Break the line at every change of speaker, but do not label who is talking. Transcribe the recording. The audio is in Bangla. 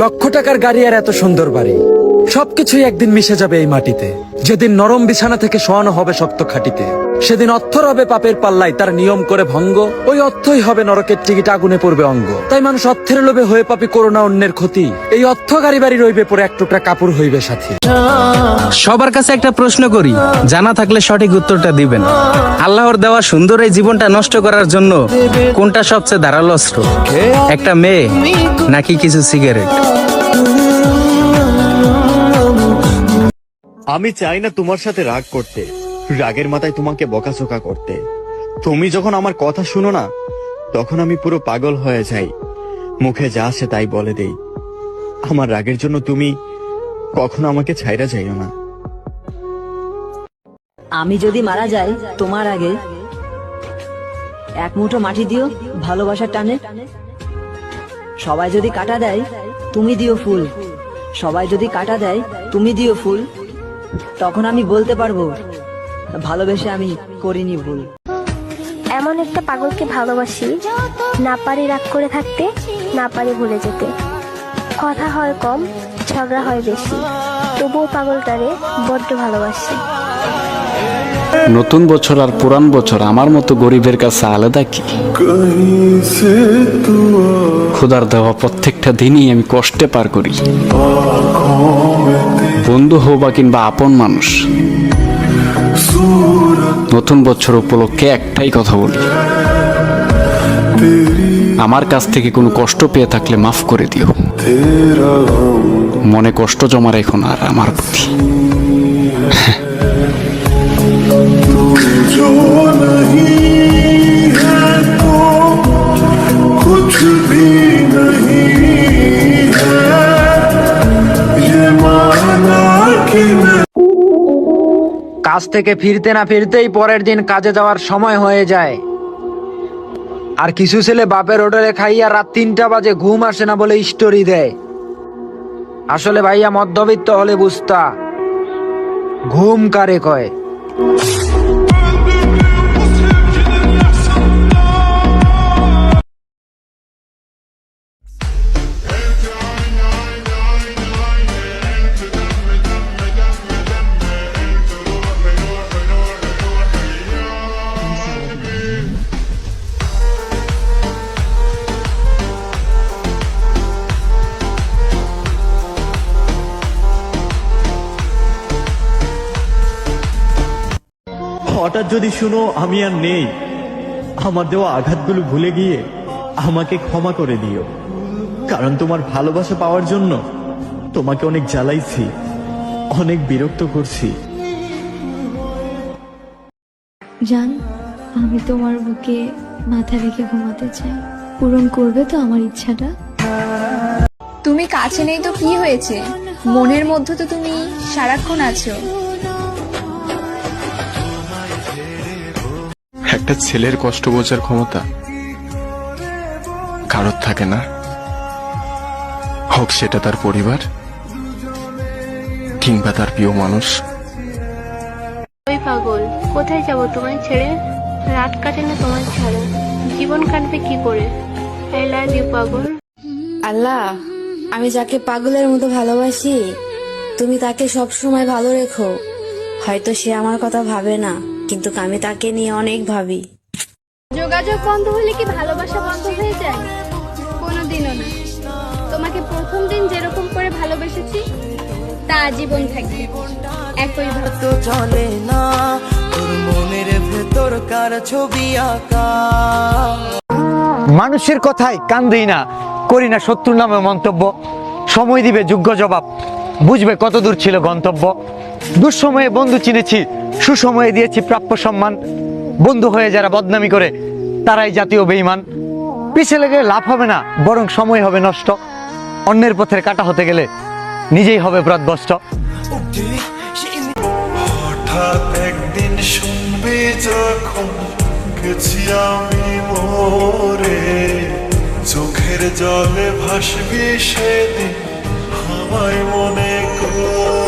লক্ষ টাকার গাড়ি আর এত সুন্দর বাড়ি, সবকিছুই একদিন মিশে যাবে এই মাটিতে। যেদিন নরম বিছানা থেকে শোয়ানো হবে শক্ত খাটিতে, সেদিন অর্থ হবে পাপের পাল্লায় তার নিয়ম করে ভঙ্গ। ওই অর্থই হবে নরকের টিকিট, আগুনে পড়বে অঙ্গ। তাই মানুষ অর্থের লোভে হয়ে পাপি করোনা অন্যের ক্ষতি। এই অর্থ গাড়ি বাড়ি রইবে পরে এক টুকরা কাপড় হইবে সাথী।
সবার কাছে একটা প্রশ্ন করি, জানা থাকলে সঠিক উত্তরটা দিবেন। আল্লাহর দেওয়া সুন্দর এই জীবনটা নষ্ট করার জন্য কোনটা সবচেয়ে ধারালো অস্ত্র? একটা মেয়ে নাকি কিছু সিগারেট?
আমি চাই না তোমার সাথে রাগ করতে, রাগের মাথায় তোমাকে বকাঝকা করতে। তুমি যখন আমার কথা শুনো না, তখন আমি পুরো পাগল হয়ে যাই, মুখে যা আসে তাই বলে দেই। আমার রাগের জন্য তুমি কখনো আমাকে ছাইরা যাইও না।
আমি যদি মারা যাই তোমার আগে, এক মুঠো মাটি দিও ভালোবাসার টানে। সবাই যদি কাটা দেয় তুমি দিও ফুল, সবাই যদি কাটা দেয় তুমি দিও ফুল। তখন আমি বলতে পারবো ভালোবেসে আমি করিনি ভুল।
এমন একটা পাগলকে ভালোবাসি, না পারি রাগ করে থাকতে, না পারি ভুলে যেতে। কথা হয় কম, ঝগড়া হয় বেশি, তবুও পাগলটারে বড্ড ভালোবাসি।
নতুন বছর আর পুরান বছর আমার মতো গরিবের কাছে আলাদা কি? খোদার দেওয়া প্রত্যেকটা দিনই আমি কষ্টে পার করি। বন্ধু হোক বা কিংবা আপন মানুষ, নতুন বছর উপলক্ষে একটাই কথা বলি, আমার কাছ থেকে কোনো কষ্ট পেয়ে থাকলে মাফ করে দিও। মনে কষ্ট জমা রেখো না আর আমার প্রতি।
কাজ থেকে ফিরতে না ফিরতেই পরের দিন কাজে যাওয়ার সময় হয়ে যায়। আর কিছু ছেলে বাপের হোটেলে খাইয়া রাত 3টা বাজে ঘুম আসে না বলে স্টোরি দেয়। আসলে ভাইয়া মধ্যবিত্ত হলে বুঝতা ঘুম কারে কয়।
হঠাৎ যদি শুনো আমি আর নেই, আমার দেওয়া আঘাতগুলো ভুলে গিয়ে আমাকে ক্ষমা করে দিও। কারণ তোমার ভালোবাসা পাওয়ার জন্য তোমাকে অনেক জ্বালাইছি, অনেক বিরক্ত করছি।
জান, আমি তোমার বুকে মাথা রেখে ঘুমাতে চাই। পূরণ করবে তো আমার ইচ্ছাটা?
তুমি কাছে নেই তো কি হয়েছে, মনের মধ্যে তো তুমি সারাক্ষণ আছো।
একটা ছেলের কষ্ট বোঝার ক্ষমতা কারোর থাকে না, হোক সেটা তার পরিবার কিংবা তার প্রিয় মানুষ।
ওই পাগল, কোথায় যাব তোমায় ছেড়ে? রাত কাটে না তোমার ছাড়া, জীবন কাটবে কি করে? আই লাভ ইউ পাগল।
আল্লাহ, আমি যাকে পাগলের মতো ভালোবাসি, তুমি তাকে সব সময় ভালো রেখো। হয়তো সে আমার কথা ভাবে না, কিন্তু আমি তাকে নিয়ে অনেক ভাবি।
যোগাযোগ বন্ধ হলে কি ভালোবাসা বন্ধ হয়ে যায়? কোনোদিনও না। তোমাকে প্রথম দিন যেরকম করে ভালোবেসেছি তা আজীবন থাকবে একই ভাবে।
চলে না তোর মনের ভেতর কার ছবি আঁকা।
মানুষের কথায় কান দিই না, করি না শত্রুর নামে মন্তব্য। সময় দিবে যোগ্য জবাব, বুঝবে কত দূর ছিল গন্তব্য। দুঃসময়ে বন্ধু চিনেছি, সুসময়ে দিয়েছি প্রাপ্য সম্মান। বন্ধু হয়ে যারা বদনামি করে তারাই জাতীয় বেঈমান। পিছে লেগে লাভ হবে না, বরং সময় হবে নষ্ট। অন্যের পথের কাটা হতে গেলে নিজেই হবে ব্রতবস্ত।
হঠাৎ একদিন শুনবি যখন গেছি আমি মোরে, চোখের জলে ভাসবি সেদিন আমায় মনে কর।